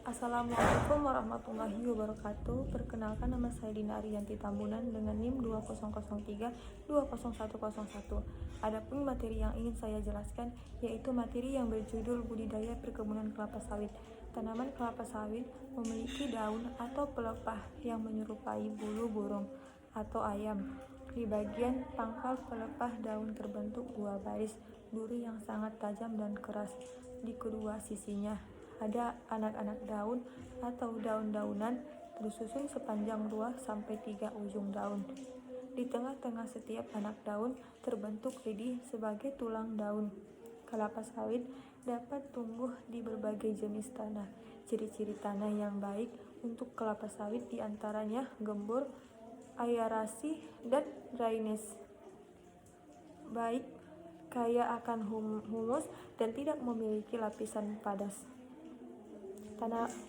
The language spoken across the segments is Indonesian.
Assalamualaikum warahmatullahi wabarakatuh. Perkenalkan, nama saya Dina Ariyanti Tambunan dengan NIM 2003201101. Adapun materi yang ingin saya jelaskan yaitu materi yang berjudul budidaya perkebunan kelapa sawit. Tanaman kelapa sawit memiliki daun atau pelepah yang menyerupai bulu burung atau ayam. Di bagian pangkal pelepah daun terbentuk dua baris duri yang sangat tajam dan keras. Di kedua sisinya ada anak-anak daun atau daun-daunan tersusun sepanjang 2-3 ujung daun. Di tengah-tengah setiap anak daun terbentuk lidi sebagai tulang daun. Kelapa sawit dapat tumbuh di berbagai jenis tanah. Ciri-ciri tanah yang baik untuk kelapa sawit diantaranya gembur, aerasi, dan drainase baik, kaya akan humus, dan tidak memiliki lapisan padas.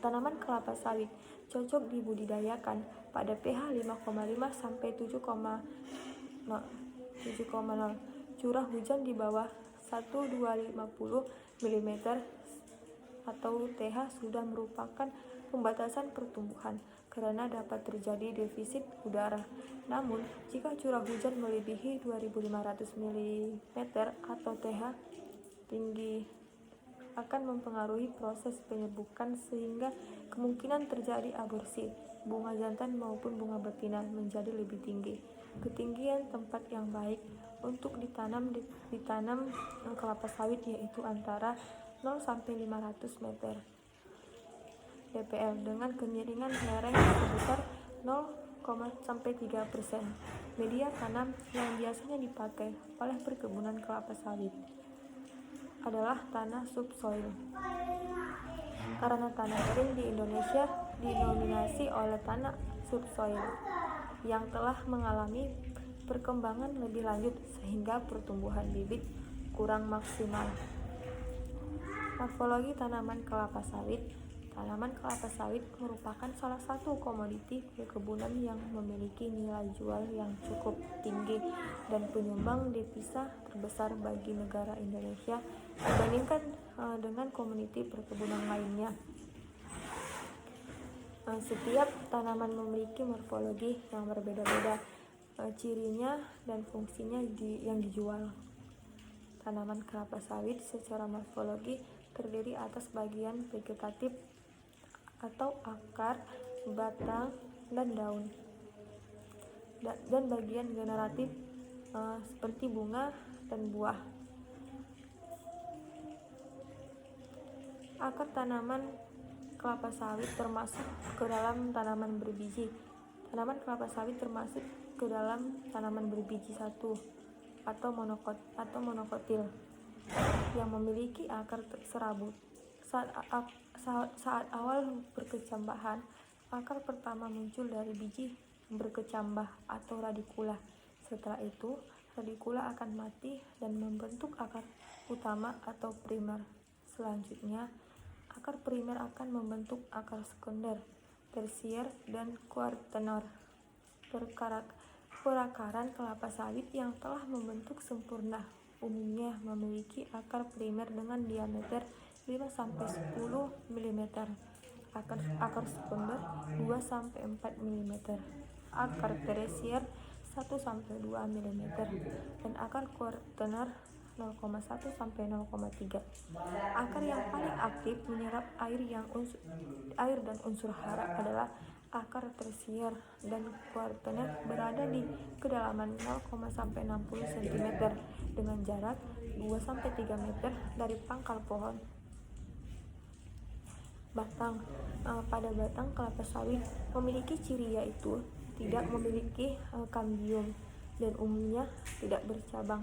Tanaman kelapa sawit cocok dibudidayakan pada pH 5,5 sampai 7,0, curah hujan di bawah 1,250 mm atau TH sudah merupakan pembatasan pertumbuhan karena dapat terjadi defisit udara. Namun, jika curah hujan melebihi 2.500 mm atau TH tinggi akan mempengaruhi proses penyerbukan sehingga kemungkinan terjadi aborsi bunga jantan maupun bunga betina menjadi lebih tinggi. Ketinggian tempat yang baik untuk ditanam kelapa sawit yaitu antara 0-500 meter dpl dengan kemiringan lereng sebesar 0,3%. Media tanam yang biasanya dipakai oleh perkebunan kelapa sawit adalah tanah subsoil. Karena tanah kering di Indonesia didominasi oleh tanah subsoil yang telah mengalami perkembangan lebih lanjut sehingga pertumbuhan bibit kurang maksimal. Morfologi tanaman kelapa sawit. Tanaman kelapa sawit merupakan salah satu komoditi perkebunan yang memiliki nilai jual yang cukup tinggi dan penyumbang devisa terbesar bagi negara Indonesia dibandingkan dengan komoditi perkebunan lainnya. Setiap tanaman memiliki morfologi yang berbeda-beda, cirinya dan fungsinya yang dijual. Tanaman kelapa sawit secara morfologi terdiri atas bagian vegetatif atau akar, batang, dan daun, dan bagian generatif seperti bunga dan buah. Akar tanaman kelapa sawit termasuk ke dalam tanaman berbiji. Tanaman kelapa sawit termasuk ke dalam tanaman berbiji satu atau monokotil yang memiliki akar serabut. Saat awal berkecambahan, akar pertama muncul dari biji berkecambah atau radikula. Setelah itu, radikula akan mati dan membentuk akar utama atau primer. Selanjutnya, akar primer akan membentuk akar sekunder, tersier, dan kuartener. Perakaran kelapa sawit yang telah membentuk sempurna umumnya memiliki akar primer dengan diameter 5-10 mm, akar sekunder 2-4 mm, akar tersier 1-2 mm, dan akar kuartener 0,1-0,3. Akar yang paling aktif menyerap air dan unsur hara adalah akar tersier, dan kuartener berada di kedalaman 0,60 cm dengan jarak 2-3 meter dari pangkal pohon. Batang. Pada batang kelapa sawit memiliki ciri yaitu tidak memiliki kambium dan umumnya tidak bercabang.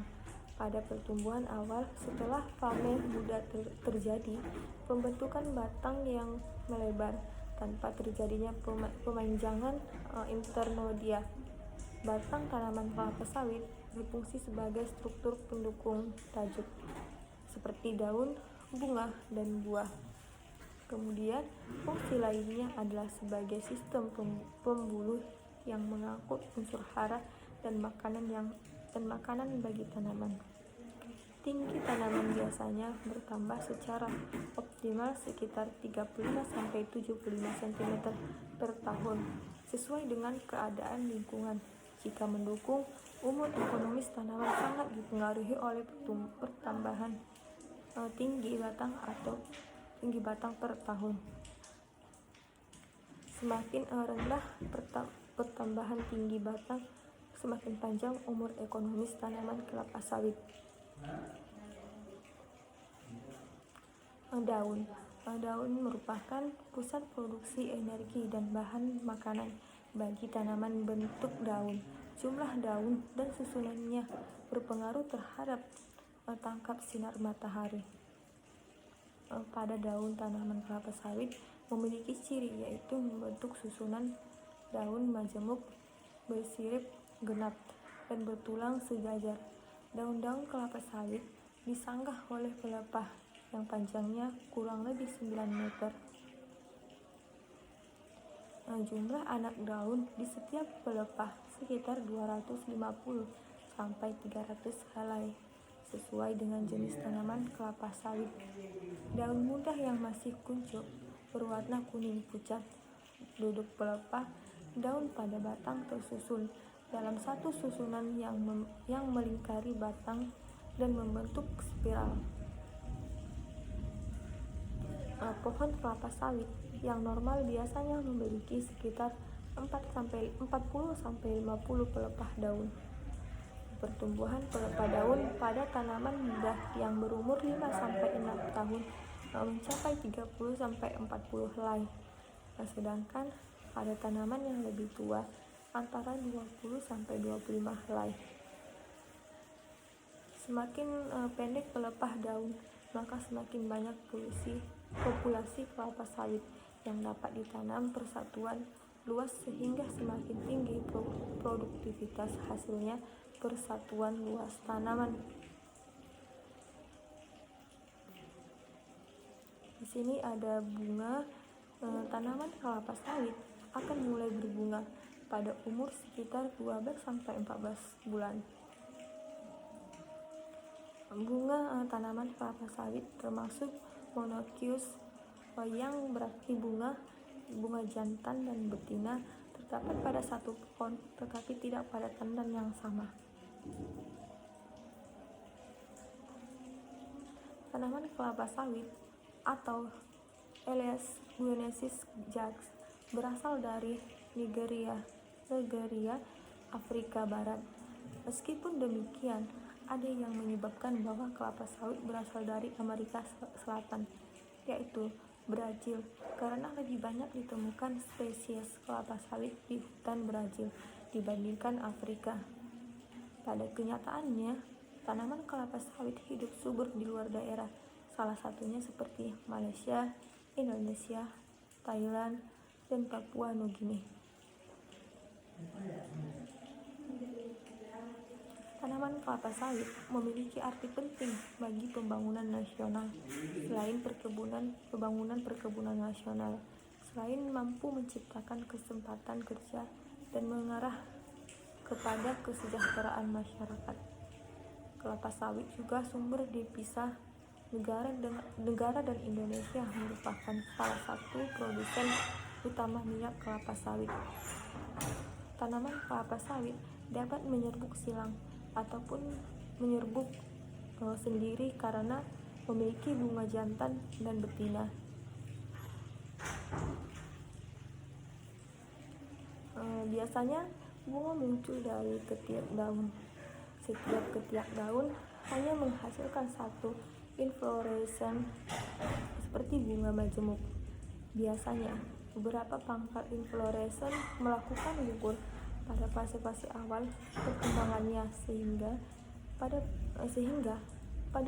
Pada pertumbuhan awal setelah fase muda terjadi pembentukan batang yang melebar tanpa terjadinya pemanjangan internodia. Batang tanaman kelapa sawit berfungsi sebagai struktur pendukung tajuk seperti daun, bunga, dan buah. Kemudian fungsi lainnya adalah sebagai sistem pembuluh yang mengangkut unsur hara dan makanan bagi tanaman. Tinggi tanaman biasanya bertambah secara optimal sekitar 35-75 cm per tahun, sesuai dengan keadaan lingkungan. Jika mendukung, umur ekonomis tanaman sangat dipengaruhi oleh pertambahan tinggi batang per tahun. Semakin rendah pertambahan tinggi batang, semakin panjang umur ekonomis tanaman kelapa sawit. Daun merupakan pusat produksi energi dan bahan makanan bagi tanaman bentuk daun. Jumlah daun dan susunannya berpengaruh terhadap tangkap sinar matahari. Pada daun tanaman kelapa sawit memiliki ciri, yaitu membentuk susunan daun majemuk bersirip genap dan bertulang sejajar. Daun-daun kelapa sawit disanggah oleh pelepah yang panjangnya kurang lebih 9 meter. Jumlah anak daun di setiap pelepah sekitar 250 sampai 300 helai, sesuai dengan jenis tanaman kelapa sawit. Daun muda yang masih kuncup berwarna kuning pucat. Duduk pelepah, daun pada batang tersusun dalam satu susunan yang melingkari batang dan membentuk spiral. Pohon kelapa sawit yang normal biasanya memiliki sekitar 40-50 pelepah daun. Pertumbuhan pelepah daun pada tanaman muda yang berumur 5-6 tahun mencapai 30-40 helai, sedangkan pada tanaman yang lebih tua antara 20-25 helai. Semakin pendek pelepah daun, maka semakin banyak populasi kelapa sawit yang dapat ditanam persatuan luas, sehingga semakin tinggi produktivitas hasilnya persatuan luas tanaman. Di sini ada bunga. Tanaman kelapa sawit akan mulai berbunga pada umur sekitar 12-14 bulan. Bunga tanaman kelapa sawit termasuk monoecious, yang berarti bunga jantan dan betina terdapat pada satu pohon, tetapi tidak pada tandan yang sama. Tanaman kelapa sawit atau Elaeus guineensis Jax berasal dari Nigeria, Afrika Barat. Meskipun demikian, ada yang menyebabkan bahwa kelapa sawit berasal dari Amerika Selatan, yaitu Brazil, karena lebih banyak ditemukan spesies kelapa sawit di hutan Brazil dibandingkan Afrika. Pada kenyataannya, tanaman kelapa sawit hidup subur di luar daerah, salah satunya seperti Malaysia, Indonesia, Thailand, dan Papua Nugini. Tanaman kelapa sawit memiliki arti penting bagi pembangunan nasional. Selain pembangunan perkebunan nasional, selain mampu menciptakan kesempatan kerja dan mengarah kepada kesejahteraan masyarakat, kelapa sawit juga sumber devisa negara dan Indonesia merupakan salah satu produsen utama minyak kelapa sawit. Tanaman kelapa sawit dapat menyerbuk silang ataupun menyerbuk sendiri karena memiliki bunga jantan dan betina. Biasanya bunga muncul dari ketiak daun. Setiap ketiak daun hanya menghasilkan satu inflorescence seperti bunga majemuk. Biasanya beberapa pangkal inflorescence melakukan gugur pada fase-fase awal perkembangannya, sehingga pada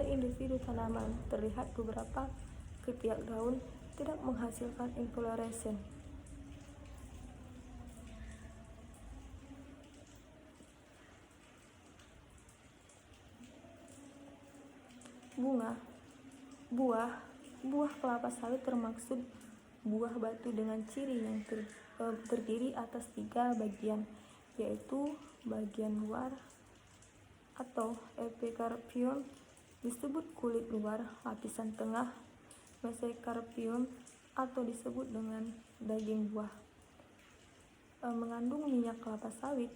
individu tanaman terlihat beberapa ketiak daun tidak menghasilkan inflorescence. Buah kelapa sawit termaksud buah batu dengan ciri yang terdiri atas 3 bagian, yaitu bagian luar atau epikarpion, disebut kulit luar, lapisan tengah mesokarpium atau disebut dengan daging buah. Mengandung minyak kelapa sawit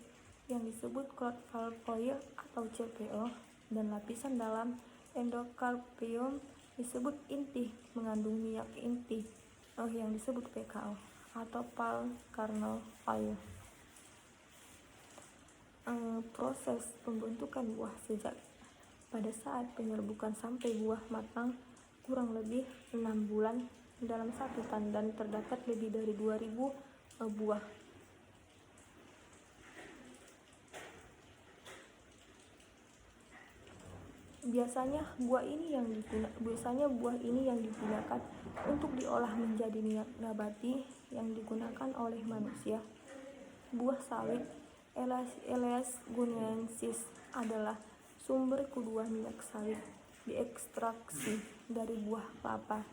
yang disebut crude palm oil atau CPO, dan lapisan dalam endokarpium disebut inti, mengandung minyak inti yang disebut PKO atau palm kernel oil. Proses pembentukan buah sejak pada saat penyerbukan sampai buah matang kurang lebih 6 bulan dalam satu tan, dan terdapat lebih dari 2000 buah. Biasanya buah ini yang digunakan untuk diolah menjadi minyak nabati yang digunakan oleh manusia. Buah sawit Elaeas guineensis adalah sumber kedua minyak sawit diekstraksi dari buah kelapa,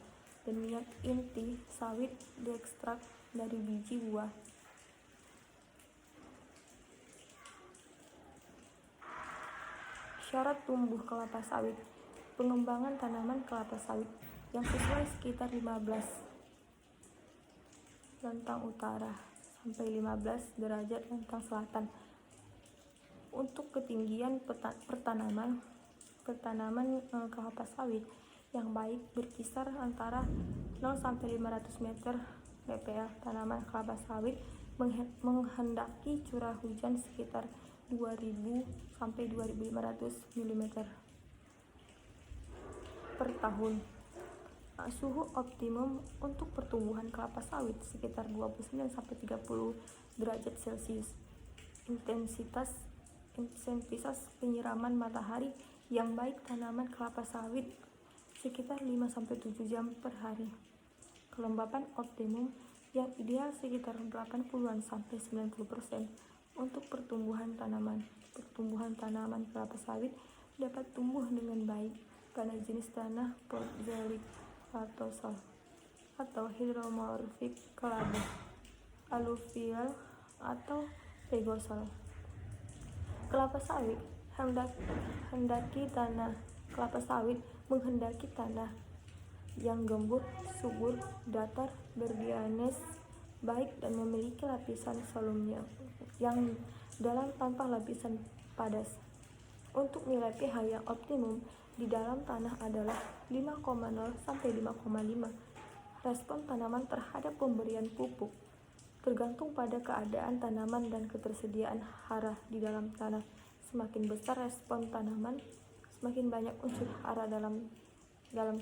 dan minyak inti sawit diekstrak dari biji buah. Syarat tumbuh kelapa sawit. Pengembangan tanaman kelapa sawit yang sesuai sekitar 15 lintang utara sampai 15 derajat lintang selatan. Untuk ketinggian pertanaman kelapa sawit yang baik berkisar antara 0 sampai 500 meter dpl. Tanaman kelapa sawit menghendaki curah hujan sekitar 2000 sampai 2500 mm per tahun. Suhu optimum untuk pertumbuhan kelapa sawit sekitar 29 sampai 30 derajat Celcius. Intensitas penyiraman matahari yang baik tanaman kelapa sawit sekitar 5 sampai 7 jam per hari. Kelembapan optimum yang ideal sekitar 80-an sampai 90% untuk pertumbuhan tanaman. Pertumbuhan tanaman kelapa sawit dapat tumbuh dengan baik pada jenis tanah podzolic, latosol, atau hidromorfik kelabu, aluvial, atau pegosol. Kelapa sawit menghendaki tanah yang gembur, subur, datar, berdrainase baik, dan memiliki lapisan salum yang dalam tanpa lapisan padas. Untuk nilai pH yang optimum di dalam tanah adalah 5,0 sampai 5,5. Respon tanaman terhadap pemberian pupuk tergantung pada keadaan tanaman dan ketersediaan hara di dalam tanah. Semakin besar respon tanaman, semakin banyak unsur hara dalam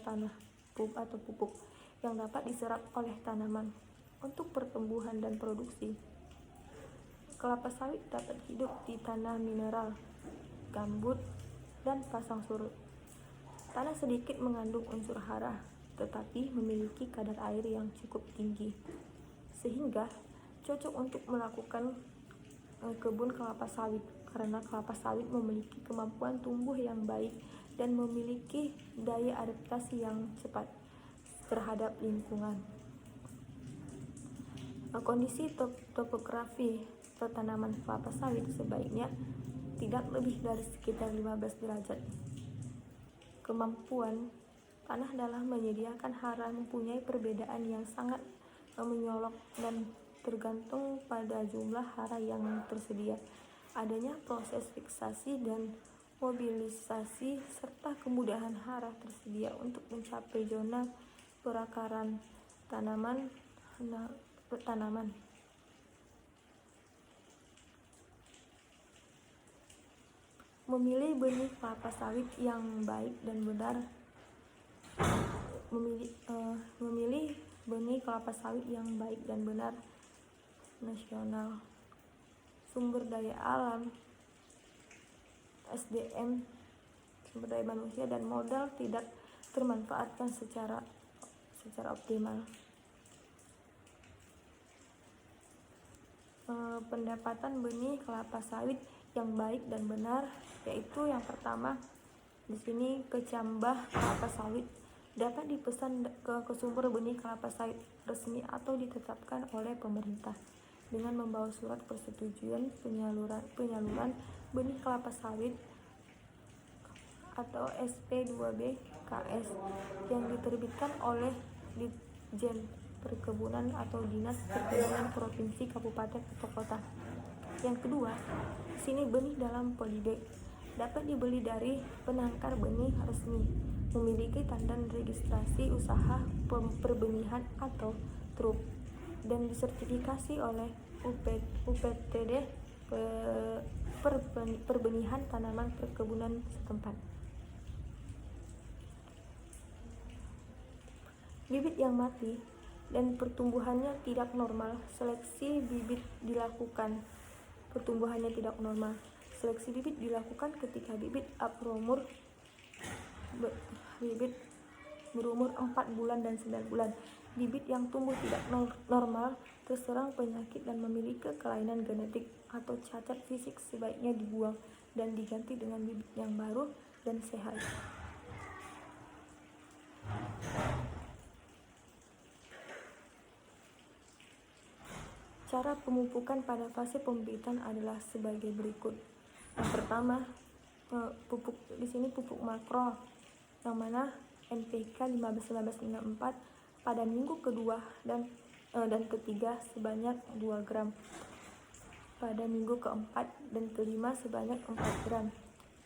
tanah atau pupuk yang dapat diserap oleh tanaman untuk pertumbuhan dan produksi. Kelapa sawit dapat hidup di tanah mineral, gambut, dan pasang surut. Tanah sedikit mengandung unsur hara, tetapi memiliki kadar air yang cukup tinggi, sehingga cocok untuk melakukan kebun kelapa sawit, karena kelapa sawit memiliki kemampuan tumbuh yang baik dan memiliki daya adaptasi yang cepat terhadap lingkungan. Kondisi topografi tanaman kelapa sawit sebaiknya tidak lebih dari sekitar 15 derajat. Kemampuan tanah dalam menyediakan hara mempunyai perbedaan yang sangat menyolok dan tergantung pada jumlah hara yang tersedia, adanya proses fiksasi dan mobilisasi, serta kemudahan hara tersedia untuk mencapai zona perakaran tanaman. Memilih benih kelapa sawit yang baik dan benar. Memilih benih kelapa sawit yang baik dan benar. Nasional. Sumber daya alam, SDM, sumber daya manusia dan modal tidak termanfaatkan secara optimal. Pendapatan benih kelapa sawit yang baik dan benar, yaitu yang pertama di sini kecambah kelapa sawit dapat dipesan ke sumber benih kelapa sawit resmi atau ditetapkan oleh pemerintah dengan membawa surat persetujuan penyaluran benih kelapa sawit atau SP2B-KS yang diterbitkan oleh Ditjen Perkebunan atau Dinas Perkebunan Provinsi, Kabupaten, atau Kota. Yang kedua, sini benih dalam polybag dapat dibeli dari penangkar benih resmi, memiliki tanda registrasi usaha perbenihan atau TRUP, dan disertifikasi oleh UPTD Perbenihan Tanaman Perkebunan setempat. Bibit yang mati dan pertumbuhannya tidak normal, seleksi bibit dilakukan. Pertumbuhannya tidak normal. Seleksi bibit dilakukan ketika bibit berumur 4 bulan dan 9 bulan. Bibit yang tumbuh tidak normal, terserang penyakit dan memiliki kelainan genetik atau cacat fisik sebaiknya dibuang dan diganti dengan bibit yang baru dan sehat. Cara pemupukan pada fase pembibitan adalah sebagai berikut. Yang pertama, pupuk di sini pupuk makro, yang mana NPK 15-15-64 pada minggu kedua dan ketiga sebanyak 2 gram. Pada minggu keempat dan kelima sebanyak 4 gram.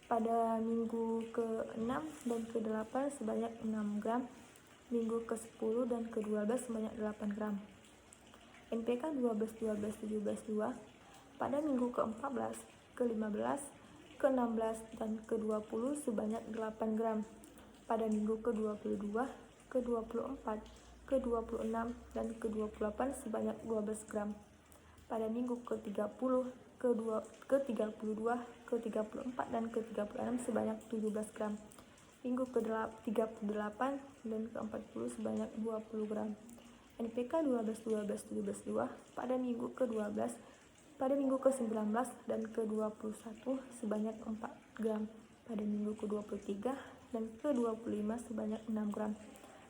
Pada minggu ke-6 dan ke-8 sebanyak 6 gram. Minggu ke-10 dan ke-12 sebanyak 8 gram. NPK 12-12-17-2 pada minggu ke-14, ke-15, ke-16 dan ke-20 sebanyak 8 gram. Pada minggu ke-22, ke-24, ke-26 dan ke-28 sebanyak 12 gram. Pada minggu ke-30, ke-32, ke-34 dan ke-36 sebanyak 17 gram. Minggu ke-38 dan ke-40 sebanyak 20 gram. NPK 12-12-17-2 pada minggu ke-12, pada minggu ke-19 dan ke-21 sebanyak 4 gram. Pada minggu ke-23 dan ke-25 sebanyak 6 gram.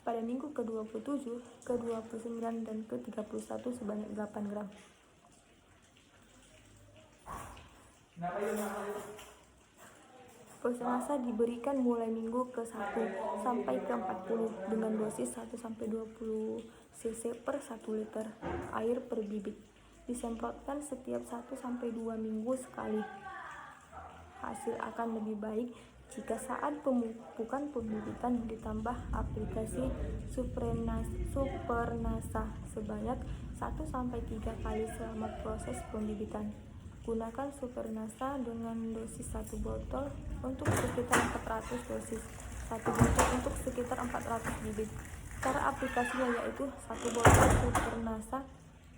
Pada minggu ke-27, ke-29 dan ke-31 sebanyak 8 gram. Prosenasa diberikan mulai minggu ke-1 sampai ke-40 dengan dosis 1-20 cc per 1 liter air per bibit. Disemprotkan setiap 1-2 minggu sekali. Hasil akan lebih baik jika saat pemupukan pembibitan ditambah aplikasi Supernasa sebanyak 1-3 kali selama proses pembibitan. Gunakan Supernasa dengan dosis 1 botol untuk sekitar 400 dosis, 1 botol untuk sekitar 400 bibit. Cara aplikasinya yaitu 1 botol Supernasa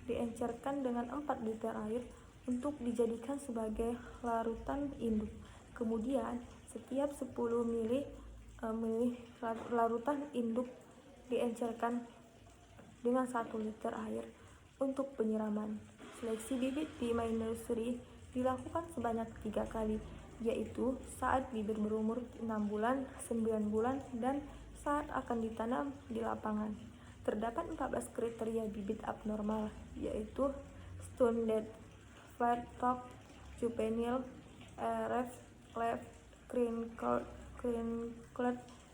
diencerkan dengan 4 liter air untuk dijadikan sebagai larutan induk. Kemudian setiap 10 ml larutan induk diencerkan dengan 1 liter air untuk penyiraman. Seleksi bibit di My Nursery dilakukan sebanyak 3 kali, yaitu saat bibit berumur 6 bulan, 9 bulan, dan saat akan ditanam di lapangan. Terdapat 14 kriteria bibit abnormal, yaitu Stunted, Flat Top, Juvenile, Ref, Left, Crinkled,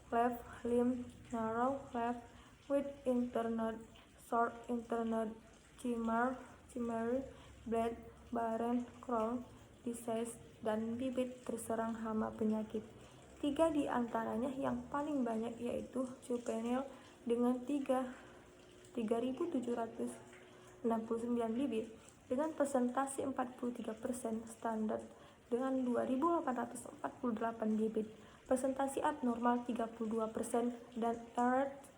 Left, Limb, Narrow, Left, with internode, Short internode, Chimera, Blade, Barren, Crown, Disease, dan bibit terserang hama penyakit. 3 di antaranya yang paling banyak yaitu Juvenile dengan 3.769 bibit dengan persentase 43%, Standard dengan 2.848 bibit, persentase abnormal 32%, dan Alert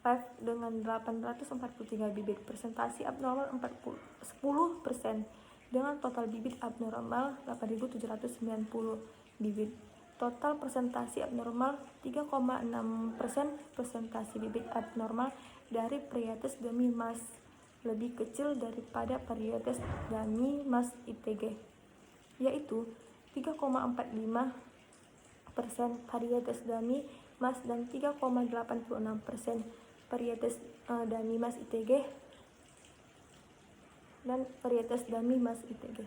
Life dengan 843 bibit, persentase abnormal 10% dengan total bibit abnormal 8.790 bibit. Total persentase abnormal 3,6%, persentase bibit abnormal dari varietas Dami Mas lebih kecil daripada varietas Dami Mas ITG, yaitu 3,45% varietas Dami Mas dan 3,86% varietas Dami Mas ITG dan varietas Dami Mas ITG.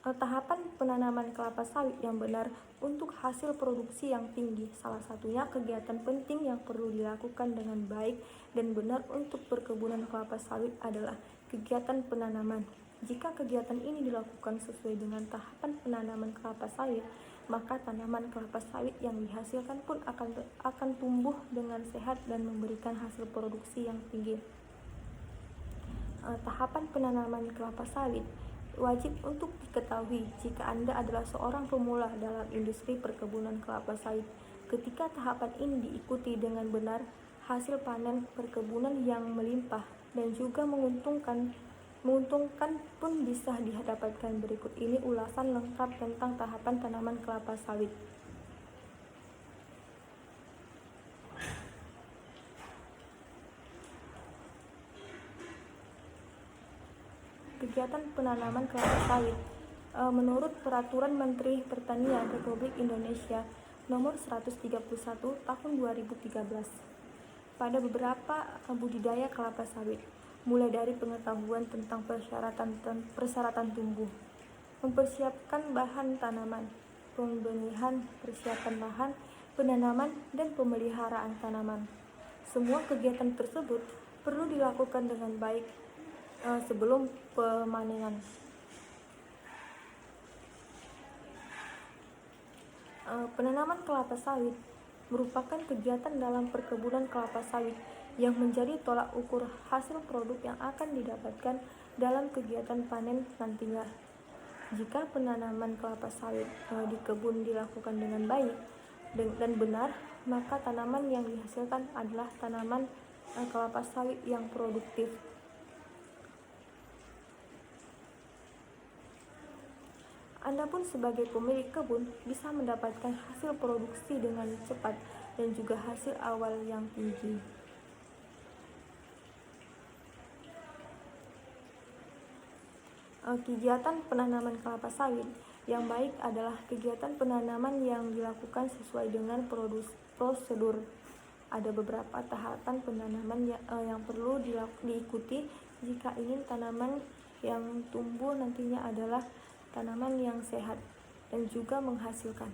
Tahapan penanaman kelapa sawit yang benar untuk hasil produksi yang tinggi. Salah satunya kegiatan penting yang perlu dilakukan dengan baik dan benar untuk perkebunan kelapa sawit adalah kegiatan penanaman. Jika kegiatan ini dilakukan sesuai dengan tahapan penanaman kelapa sawit, maka tanaman kelapa sawit yang dihasilkan pun akan tumbuh dengan sehat dan memberikan hasil produksi yang tinggi. Tahapan penanaman kelapa sawit wajib untuk diketahui jika Anda adalah seorang pemula dalam industri perkebunan kelapa sawit. Ketika tahapan ini diikuti dengan benar, hasil panen perkebunan yang melimpah dan juga menguntungkan pun bisa didapatkan. Berikut ini ulasan lengkap tentang tahapan tanaman kelapa sawit. Kegiatan penanaman kelapa sawit menurut Peraturan Menteri Pertanian Republik Indonesia Nomor 131 Tahun 2013 pada beberapa budidaya kelapa sawit, mulai dari pengetahuan tentang persyaratan tumbuh, mempersiapkan bahan tanaman, pembenihan, persiapan lahan, penanaman, dan pemeliharaan tanaman. Semua kegiatan tersebut perlu dilakukan dengan baik sebelum pemanenan. Penanaman kelapa sawit merupakan kegiatan dalam perkebunan kelapa sawit yang menjadi tolak ukur hasil produk yang akan didapatkan dalam kegiatan panen nantinya. Jika penanaman kelapa sawit di kebun dilakukan dengan baik dan benar, maka tanaman yang dihasilkan adalah tanaman kelapa sawit yang produktif. Anda pun sebagai pemilik kebun bisa mendapatkan hasil produksi dengan cepat dan juga hasil awal yang tinggi. Kegiatan penanaman kelapa sawit yang baik adalah kegiatan penanaman yang dilakukan sesuai dengan prosedur. Ada beberapa tahapan penanaman yang perlu diikuti jika ingin tanaman yang tumbuh nantinya adalah tanaman yang sehat dan juga menghasilkan.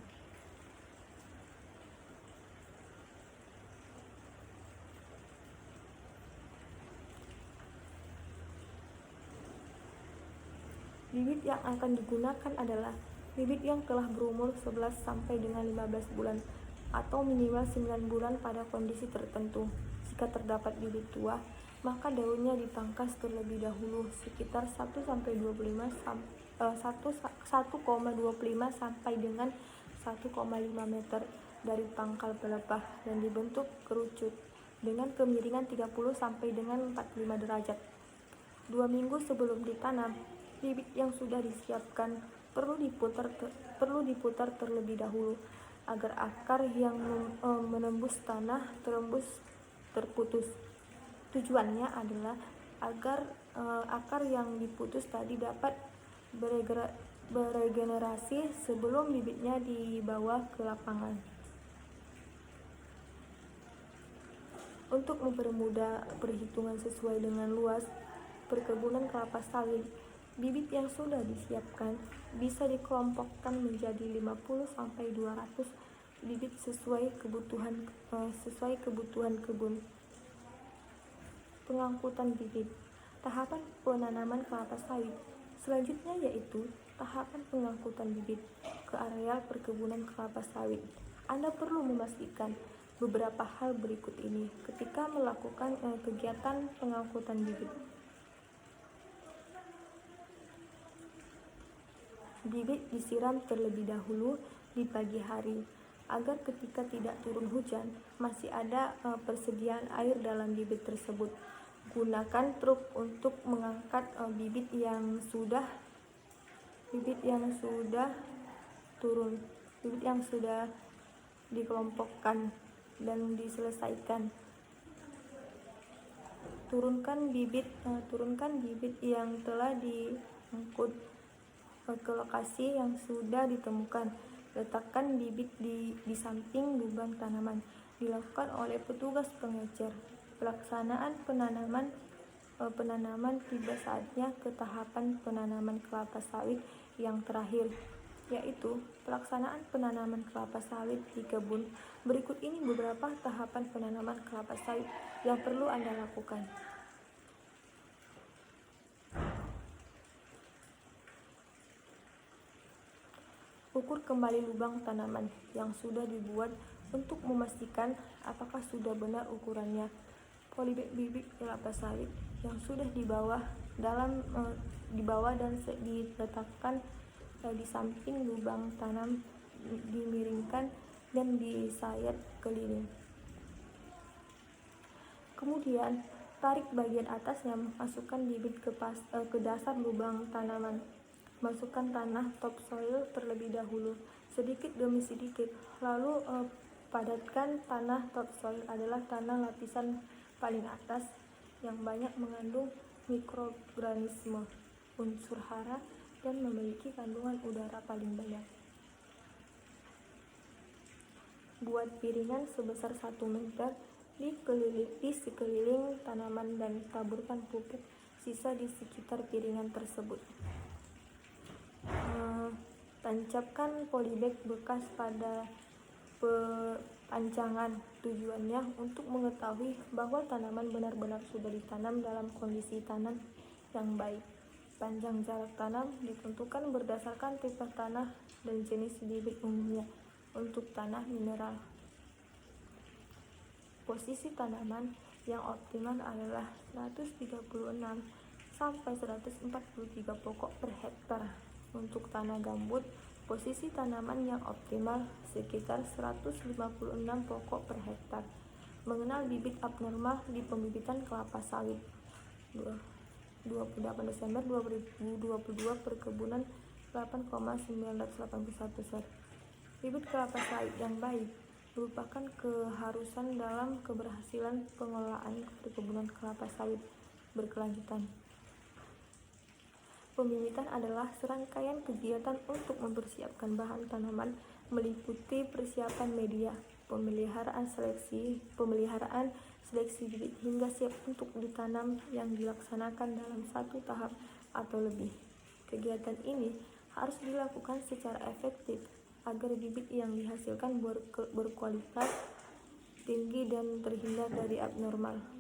Bibit yang akan digunakan adalah bibit yang telah berumur 11 sampai dengan 15 bulan atau minimal 9 bulan pada kondisi tertentu. Jika terdapat bibit tua, maka daunnya dipangkas terlebih dahulu sekitar 1,25 sampai dengan 1,5 meter dari pangkal pelepah dan dibentuk kerucut dengan kemiringan 30 sampai dengan 45 derajat. 2 minggu sebelum ditanam, bibit yang sudah disiapkan perlu diputar terlebih dahulu agar akar yang menembus tanah terputus. Tujuannya adalah agar akar yang diputus tadi dapat beregenerasi sebelum bibitnya dibawa ke lapangan. Untuk mempermudah perhitungan sesuai dengan luas perkebunan kelapa sawit, bibit yang sudah disiapkan bisa dikelompokkan menjadi 50 sampai 200 bibit sesuai kebutuhan kebun. Pengangkutan bibit. Tahapan penanaman kelapa sawit selanjutnya yaitu tahapan pengangkutan bibit ke areal perkebunan kelapa sawit. Anda perlu memastikan beberapa hal berikut ini ketika melakukan kegiatan pengangkutan bibit. Bibit disiram terlebih dahulu di pagi hari agar ketika tidak turun hujan masih ada persediaan air dalam bibit tersebut. Gunakan truk untuk mengangkat bibit yang sudah dikelompokkan dan diselesaikan. Turunkan bibit yang telah diangkut ke lokasi yang sudah ditemukan. Letakkan bibit di samping lubang tanaman. Dilakukan oleh petugas pengecer. Pelaksanaan penanaman tiba saatnya ke tahapan penanaman kelapa sawit yang terakhir, yaitu pelaksanaan penanaman kelapa sawit di kebun. Berikut ini beberapa tahapan penanaman kelapa sawit yang perlu Anda lakukan. Ukur kembali lubang tanaman yang sudah dibuat untuk memastikan apakah sudah benar ukurannya. Polybag bibit kelapa sawit yang sudah dibawa dan diletakkan di samping lubang tanam dimiringkan dan disayat keliling. Kemudian tarik bagian atasnya, masukkan bibit ke dasar lubang tanaman. Masukkan tanah topsoil terlebih dahulu, sedikit demi sedikit. Lalu padatkan. Tanah topsoil adalah tanah lapisan paling atas yang banyak mengandung mikroorganisme, unsur hara, dan memiliki kandungan udara paling banyak. Buat piringan sebesar 1 meter di sekeliling tanaman dan taburkan pupuk sisa di sekitar piringan tersebut. Tancapkan polybag bekas pada pancangan. Tujuannya untuk mengetahui bahwa tanaman benar-benar sudah ditanam dalam kondisi tanam yang baik. Panjang jarak tanam ditentukan berdasarkan tipe tanah dan jenis bibit umumnya. Untuk tanah mineral, posisi tanaman yang optimal adalah 136 sampai 143 pokok per hektar. Untuk tanah gambut, posisi tanaman yang optimal sekitar 156 pokok per hektar. Mengenal bibit abnormal di pembibitan kelapa sawit. 28 Desember 2022, Perkebunan 8,981 Ser. Bibit kelapa sawit yang baik merupakan keharusan dalam keberhasilan pengelolaan perkebunan kelapa sawit berkelanjutan. Pembibitan adalah serangkaian kegiatan untuk mempersiapkan bahan tanaman, meliputi persiapan media, pemeliharaan seleksi bibit hingga siap untuk ditanam yang dilaksanakan dalam satu tahap atau lebih. Kegiatan ini harus dilakukan secara efektif agar bibit yang dihasilkan berkualitas tinggi dan terhindar dari abnormalitas.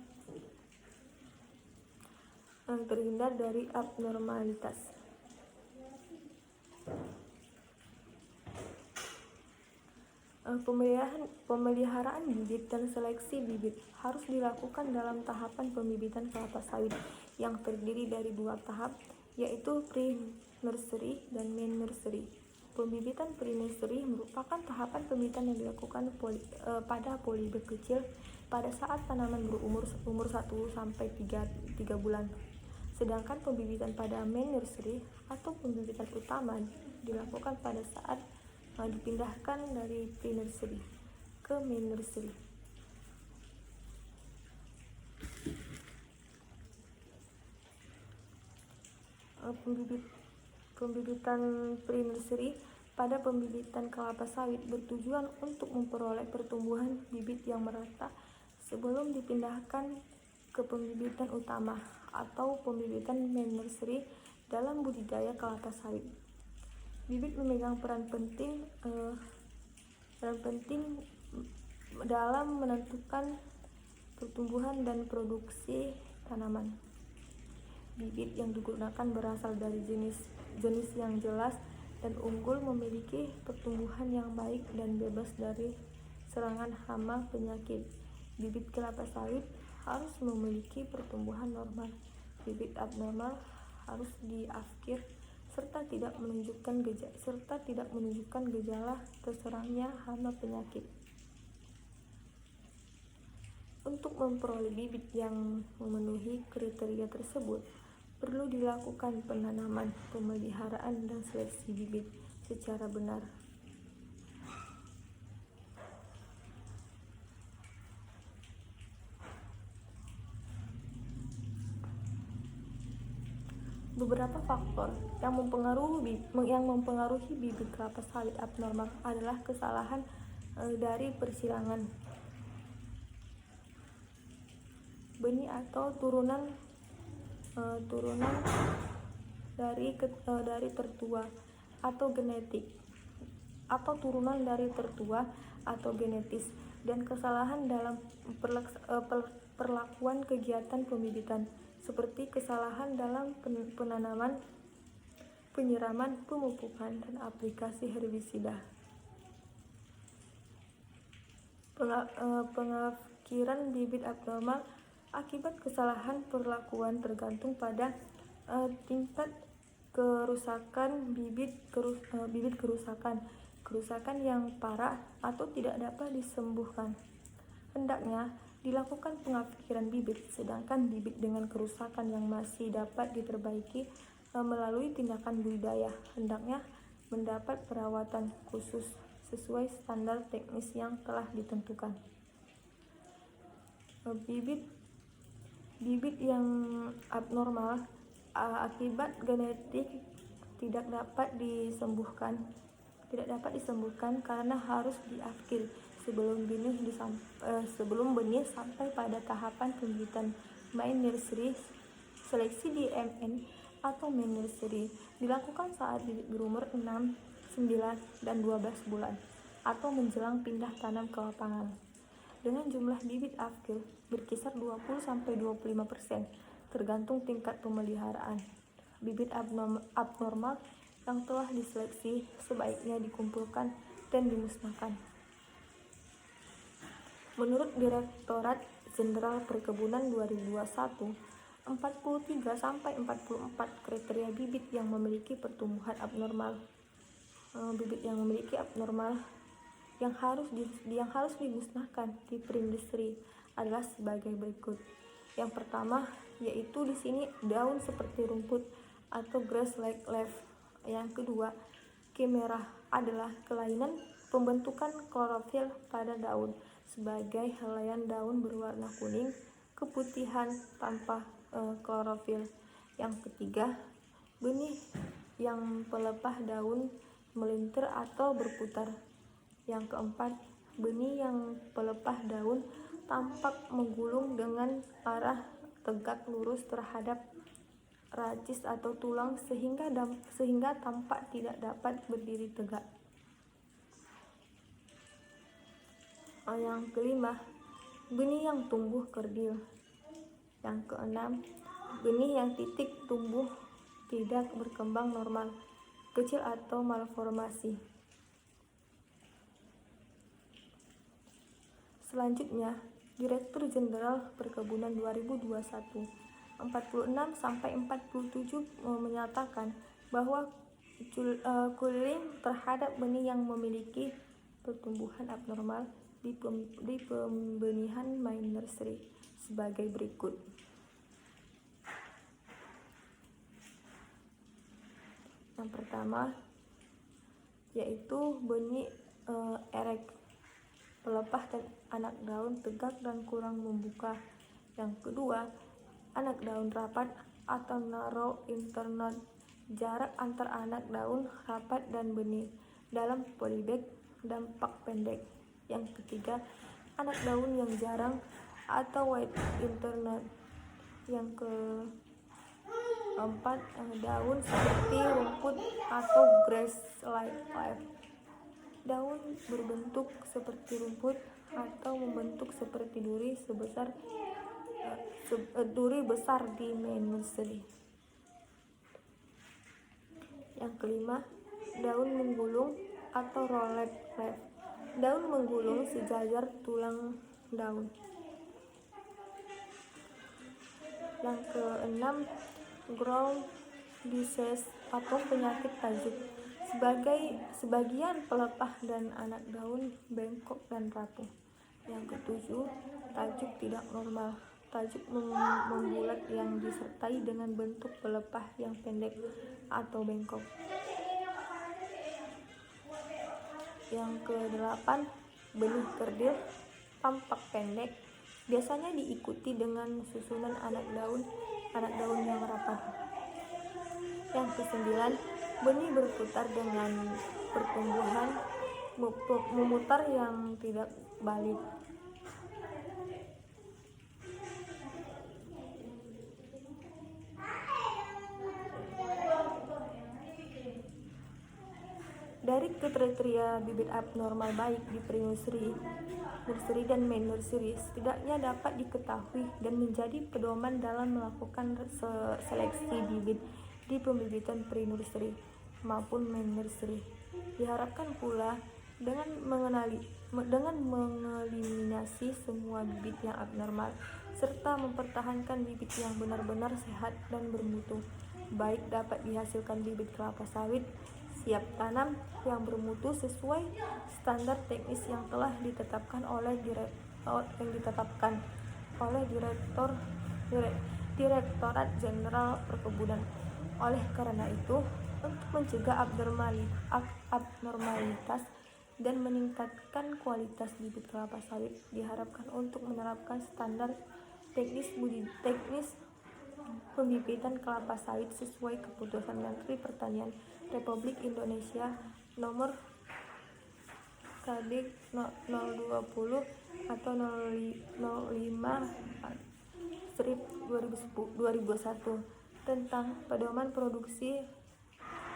Pemeliharaan bibit dan seleksi bibit harus dilakukan dalam tahapan pembibitan kelapa sawit yang terdiri dari 2 tahap, yaitu pre-nursery dan main nursery. Pembibitan pre-nursery merupakan tahapan pembibitan yang dilakukan pada polybag kecil pada saat tanaman berumur 1 sampai 3 bulan. Sedangkan pembibitan pada main nursery atau pembibitan utama dilakukan pada saat dipindahkan dari pre-nursery ke main nursery. Pembibitan pre-nursery pada pembibitan kelapa sawit bertujuan untuk memperoleh pertumbuhan bibit yang merata sebelum dipindahkan ke pembibitan utama atau pembibitan main nursery dalam budidaya kelapa sawit. Bibit memegang peran penting dalam menentukan pertumbuhan dan produksi tanaman. Bibit yang digunakan berasal dari jenis yang jelas dan unggul, memiliki pertumbuhan yang baik dan bebas dari serangan hama penyakit. Bibit kelapa sawit harus memiliki pertumbuhan normal. Bibit abnormal harus diafkir serta tidak menunjukkan gejala terserangnya hama penyakit. Untuk memperoleh bibit yang memenuhi kriteria tersebut, perlu dilakukan penanaman, pemeliharaan, dan seleksi bibit secara benar. Beberapa faktor yang mempengaruhi bibit kelapa sawit abnormal adalah kesalahan dari persilangan benih atau turunan dari tertua atau genetik atau turunan dari tertua atau genetis, dan kesalahan dalam perlakuan kegiatan pembibitan seperti kesalahan dalam penanaman, penyiraman, pemupukan, dan aplikasi herbisida. Pengakiran bibit abnormal akibat kesalahan perlakuan tergantung pada tingkat kerusakan bibit kerusakan yang parah atau tidak dapat disembuhkan. Hendaknya dilakukan pengakiran bibit, sedangkan bibit dengan kerusakan yang masih dapat diperbaiki melalui tindakan budidaya hendaknya mendapat perawatan khusus sesuai standar teknis yang telah ditentukan. Bibit yang abnormal akibat genetik tidak dapat disembuhkan karena harus diakir sebelum benih sampai pada tahapan pembibitan main nursery. Seleksi di MN atau main nursery dilakukan saat bibit berumur 6, 9, dan 12 bulan atau menjelang pindah tanam ke lapangan, dengan jumlah bibit akil berkisar 20-25% tergantung tingkat pemeliharaan. Bibit abnormal yang telah diseleksi sebaiknya dikumpulkan dan dimusnahkan. Menurut Direktorat Jenderal Perkebunan 2021, 43-44 kriteria bibit yang memiliki pertumbuhan abnormal yang harus dimusnahkan di pre-industri adalah sebagai berikut. Yang pertama yaitu di sini daun seperti rumput atau grass like leaf. Yang kedua, kemerah adalah kelainan pembentukan klorofil pada daun sebagai helaian daun berwarna kuning, keputihan tanpa klorofil. Yang ketiga, benih yang pelepah daun melintir atau berputar. Yang keempat, benih yang pelepah daun tampak menggulung dengan arah tegak lurus terhadap racis atau tulang sehingga tampak tidak dapat berdiri tegak. Yang kelima, benih yang tumbuh kerdil. Yang keenam, benih yang titik tumbuh tidak berkembang normal, kecil atau malformasi. Selanjutnya, Direktur Jenderal Perkebunan 2021 46-47 menyatakan bahwa culling terhadap benih yang memiliki pertumbuhan abnormal di pembenihan main nursery sebagai berikut. Yang pertama yaitu benih erek, pelepah dan anak daun tegak dan kurang membuka. Yang kedua, anak daun rapat atau narrow internode, jarak antar anak daun rapat dan benih dalam polybag, dampak pendek. Yang ketiga, anak daun yang jarang atau wide internode. Yang keempat, daun seperti rumput atau grass like leaf, daun berbentuk seperti rumput atau membentuk seperti duri besar di main nursery. Yang kelima, daun menggulung atau rolled leaf, daun menggulung sejajar tulang daun. Yang keenam, ground disease atau penyakit tajuk. Sebagian pelepah dan anak daun bengkok dan rapuh. Yang ketujuh, tajuk tidak normal, tajuk membulat yang disertai dengan bentuk pelepah yang pendek atau bengkok. Yang kedelapan, benih kerdil tampak pendek, biasanya diikuti dengan susunan anak daun yang rapat. Yang kesembilan, benih berputar dengan pertumbuhan memutar yang tidak balik. Dari kriteria bibit abnormal baik di pre-nursery, nursery dan main nursery setidaknya dapat diketahui dan menjadi pedoman dalam melakukan seleksi bibit di pembibitan pre-nursery maupun main nursery. Diharapkan pula dengan mengeliminasi semua bibit yang abnormal serta mempertahankan bibit yang benar-benar sehat dan bermutu, baik dapat dihasilkan bibit kelapa sawit siap tanam yang bermutu sesuai standar teknis yang telah ditetapkan oleh Direktorat Jenderal Perkebunan. Oleh karena itu, untuk mencegah abnormalitas dan meningkatkan kualitas bibit kelapa sawit, diharapkan untuk menerapkan standar teknis pembibitan kelapa sawit sesuai keputusan Menteri Pertanian Republik Indonesia nomor KD 020 atau 05/2001 tentang pedoman produksi,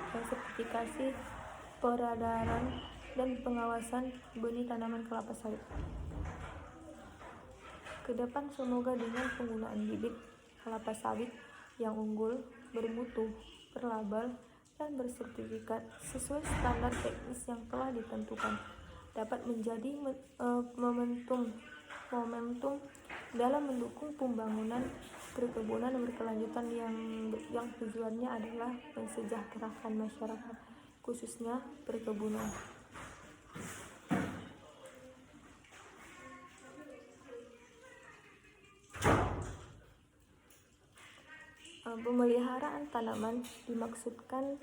sertifikasi, peredaran, dan pengawasan benih tanaman kelapa sawit. Kedepan semoga dengan penggunaan bibit kelapa sawit yang unggul, bermutu, berlabel, dan bersertifikat sesuai standar teknis yang telah ditentukan, dapat menjadi momentum dalam mendukung pembangunan perkebunan berkelanjutan yang tujuannya adalah mensejahterakan masyarakat, khususnya perkebunan. Pemeliharaan tanaman dimaksudkan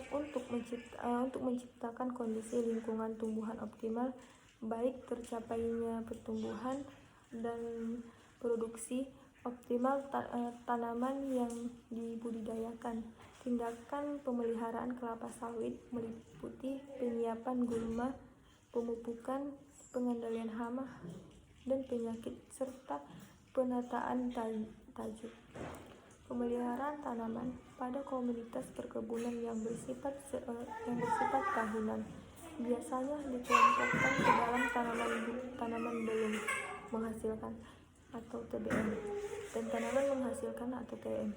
untuk menciptakan kondisi lingkungan tumbuhan optimal, baik tercapainya pertumbuhan dan produksi optimal tanaman yang dibudidayakan. Tindakan pemeliharaan kelapa sawit meliputi penyiapan gulma, pemupukan, pengendalian hama dan penyakit, serta penataan tajuk. Pemeliharaan tanaman pada komunitas perkebunan yang bersifat tahunan biasanya dikelompokkan ke dalam tanaman belum menghasilkan atau TBM dan tanaman menghasilkan atau TM.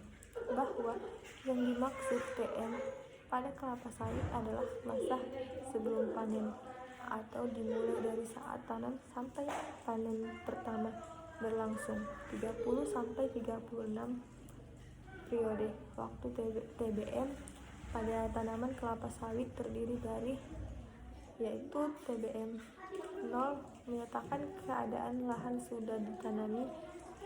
Bahwa yang dimaksud TM pada kelapa sawit adalah masa sebelum panen atau dimulai dari saat tanam sampai panen pertama berlangsung 30-36 periode. Waktu TBM pada tanaman kelapa sawit terdiri dari, yaitu TBM 0 menyatakan keadaan lahan sudah ditanami,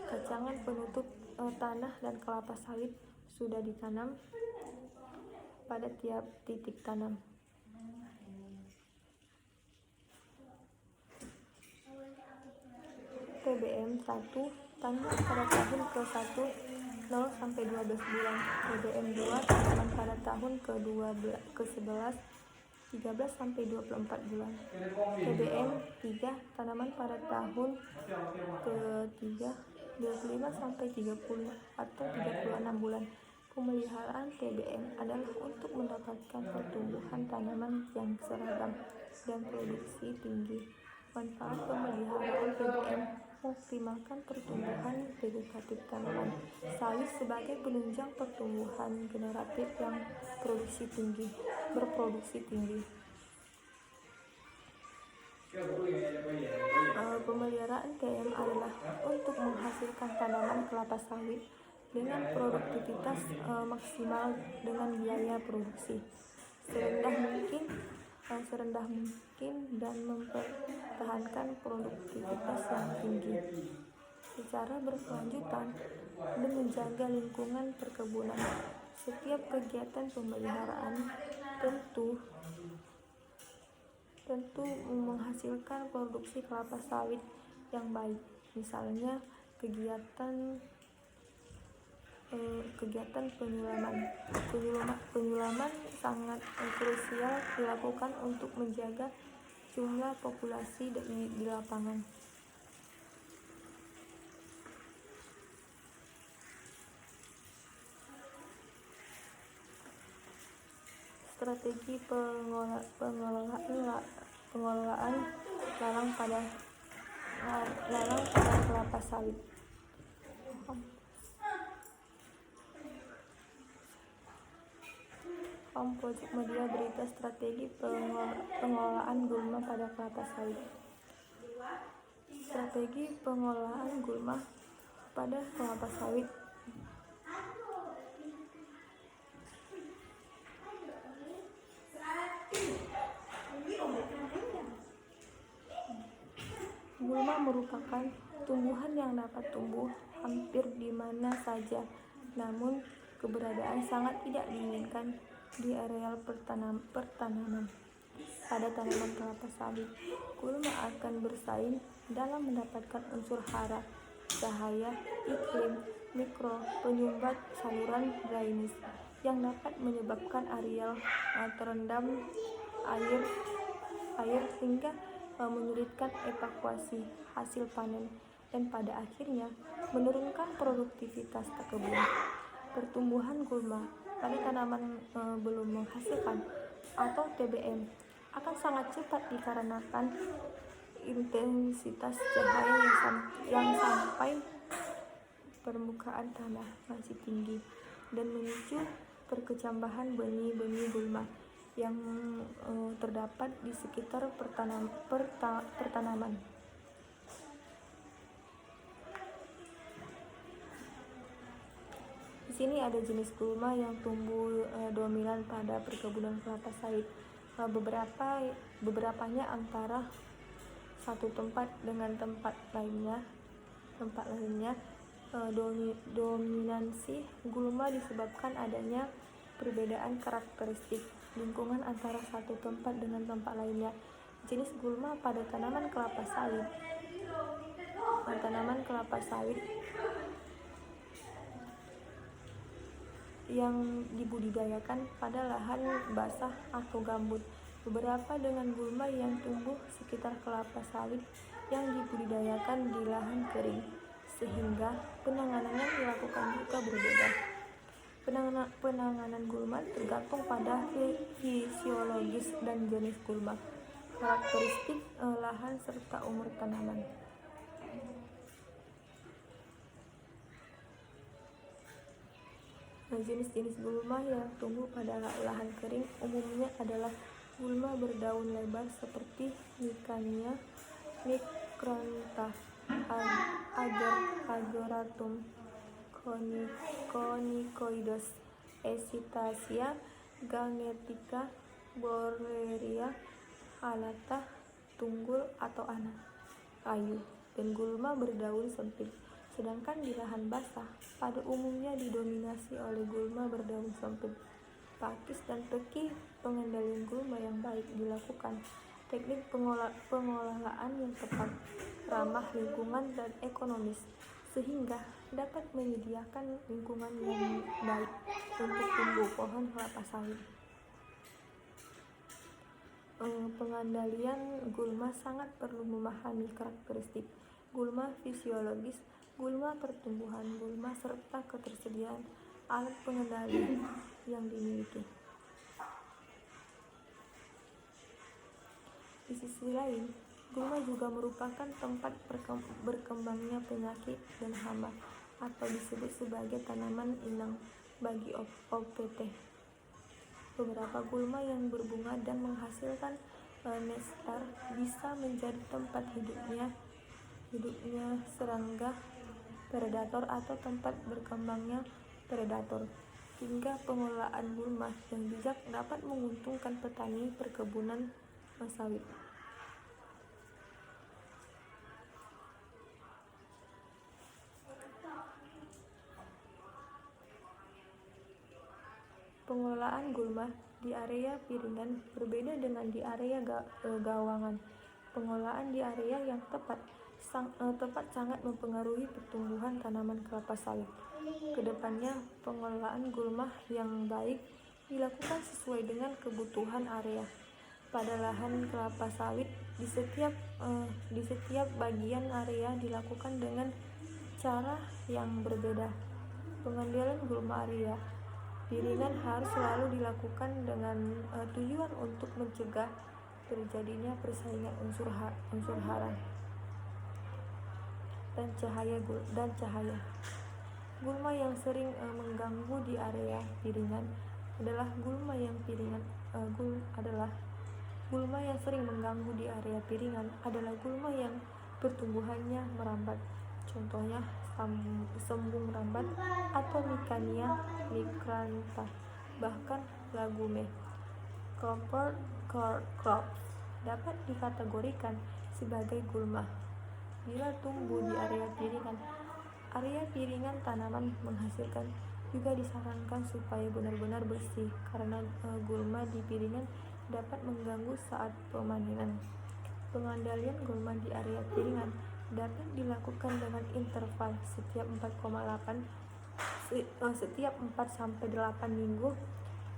kacangan penutup tanah dan kelapa sawit sudah ditanam pada tiap titik tanam. TBM 1 tanam pada tahun ke-1 0-12 bulan. TBM 2 tanaman pada tahun ke-11 13-24 bulan. TBM 3 tanaman pada tahun ke-3 25-30 atau 36 bulan. Pemeliharaan TBM adalah untuk mendapatkan pertumbuhan tanaman yang seragam dan produksi tinggi. Manfaat pemeliharaan TBM mengoptimalkan pertumbuhan vegetatif tanaman sawit sebagai penunjang pertumbuhan generatif yang berproduksi tinggi. Pemeliharaan TM adalah untuk menghasilkan tanaman kelapa sawit dengan produktivitas maksimal dengan biaya produksi serendah mungkin dan mempertahankan produktivitas yang tinggi secara berkelanjutan dan menjaga lingkungan perkebunan. Setiap kegiatan pemeliharaan tentu menghasilkan produksi kelapa sawit yang baik. Misalnya kegiatan penyulaman sangat krusial dilakukan untuk menjaga jumlah populasi di lapangan. strategi pengelolaan lalang pada kelapa sawit. Home Project Media Berita Strategi pengelolaan gulma pada kelapa sawit. Strategi pengelolaan gulma pada kelapa sawit. Gulma merupakan tumbuhan yang dapat tumbuh hampir di mana saja, namun keberadaan sangat tidak diinginkan di areal pertanaman. Pada tanaman kelapa sawit, gulma akan bersaing dalam mendapatkan unsur hara, cahaya, iklim, mikro, penyumbat saluran drainase yang dapat menyebabkan areal terendam air hingga menyulitkan evakuasi hasil panen dan pada akhirnya menurunkan produktivitas kebun. Pertumbuhan gulma pada tanaman belum menghasilkan atau TBM akan sangat cepat dikarenakan intensitas cahaya yang sampai permukaan tanah masih tinggi dan memicu perkecambahan benih-benih gulma yang terdapat di sekitar pertanaman. Di sini ada jenis gulma yang tumbuh dominan pada perkebunan kelapa sawit. Beberapanya antara satu tempat dengan tempat lainnya. Dominansi gulma disebabkan adanya perbedaan karakteristik lingkungan antara satu tempat dengan tempat lainnya. Jenis gulma pada tanaman kelapa sawit yang dibudidayakan pada lahan basah atau gambut. Beberapa dengan gulma yang tumbuh sekitar kelapa sawit yang dibudidayakan di lahan kering, sehingga penanganannya dilakukan juga berbeda. Penanganan gulma tergantung pada fisiologis dan jenis gulma, karakteristik lahan serta umur tanaman. Jenis-jenis gulma yang tumbuh pada lahan kering umumnya adalah gulma berdaun lebar seperti Nicania, Micrantha, Agoratum, Conicoides, Echinacea, Gangetica, Borreria, Halata, tunggul atau anak kayu, dan gulma berdaun sempit. Sedangkan di lahan basah, pada umumnya didominasi oleh gulma berdaun sempit. Pakis dan teknik pengendalian gulma yang baik dilakukan. Teknik pengelolaan yang tepat, ramah lingkungan dan ekonomis, sehingga dapat menyediakan lingkungan yang baik untuk tumbuh pohon kelapa sawit. Pengendalian gulma sangat perlu memahami karakteristik gulma fisiologis, gulma pertumbuhan gulma, serta ketersediaan alat pengendali yang dimiliki. Di sisi lain, gulma juga merupakan tempat berkembangnya penyakit dan hama, atau disebut sebagai tanaman inang bagi OPT. Beberapa gulma yang berbunga dan menghasilkan nektar bisa menjadi tempat hidupnya serangga predator atau tempat berkembangnya predator. Hingga pengelolaan gulma yang bijak dapat menguntungkan petani perkebunan sawit. Pengelolaan gulma di area piringan berbeda dengan di area gawangan. Pengelolaan di area yang tepat sangat mempengaruhi pertumbuhan tanaman kelapa sawit. Kedepannya, pengelolaan gulma yang baik dilakukan sesuai dengan kebutuhan area. Pada lahan kelapa sawit, di setiap bagian area dilakukan dengan cara yang berbeda. Pengendalian gulma area Piringan harus selalu dilakukan dengan tujuan untuk mencegah terjadinya persaingan unsur hara dan cahaya. Gulma yang sering mengganggu di area piringan adalah gulma yang sering mengganggu di area piringan adalah gulma yang pertumbuhannya merambat. Contohnya sembung rambat atau Micania micrantha, bahkan Lagume. Crops dapat dikategorikan sebagai gulma bila tumbuh di area piringan. Area piringan tanaman menghasilkan juga disarankan supaya benar-benar bersih karena gulma di piringan dapat mengganggu saat pemanenan. Pengendalian gulma di area piringan dapat dilakukan dengan interval setiap 4-8 minggu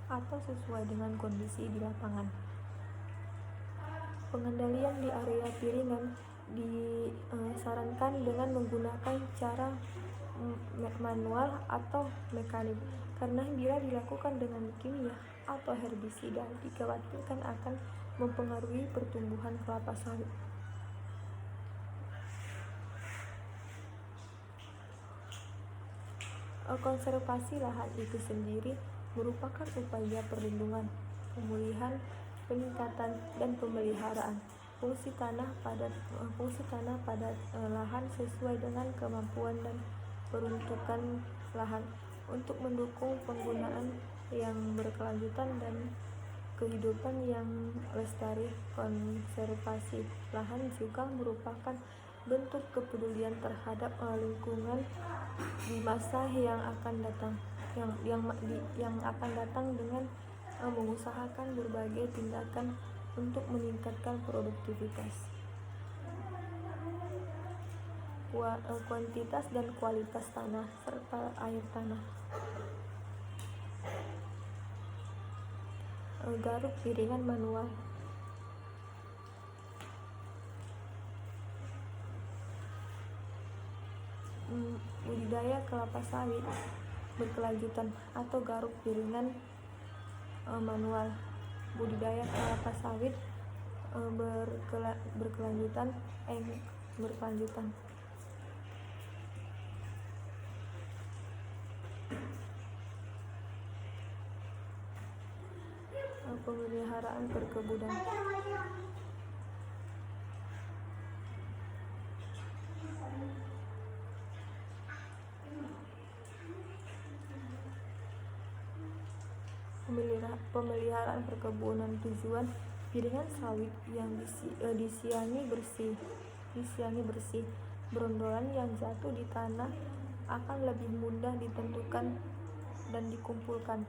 atau sesuai dengan kondisi di lapangan. Pengendalian di area piringan disarankan dengan menggunakan cara manual atau mekanik karena bila dilakukan dengan kimia atau herbisida dikhawatirkan akan mempengaruhi pertumbuhan kelapa sawit. Konservasi lahan itu sendiri merupakan upaya perlindungan, pemulihan, peningkatan, dan pemeliharaan fungsi tanah pada lahan sesuai dengan kemampuan dan peruntukan lahan untuk mendukung penggunaan yang berkelanjutan dan kehidupan yang lestari. Konservasi lahan juga merupakan bentuk kepedulian terhadap lingkungan di masa yang akan datang dengan mengusahakan berbagai tindakan untuk meningkatkan produktivitas, kuantitas dan kualitas tanah serta air tanah. Garuk piringan manual. Budidaya kelapa sawit berkelanjutan atau garuk piringan manual. Budidaya kelapa sawit berkelanjutan. Pemeliharaan perkebunan. Pemeliharaan perkebunan tujuan piringan sawit yang disiangi bersih. Berondolan yang jatuh di tanah akan lebih mudah ditentukan dan dikumpulkan.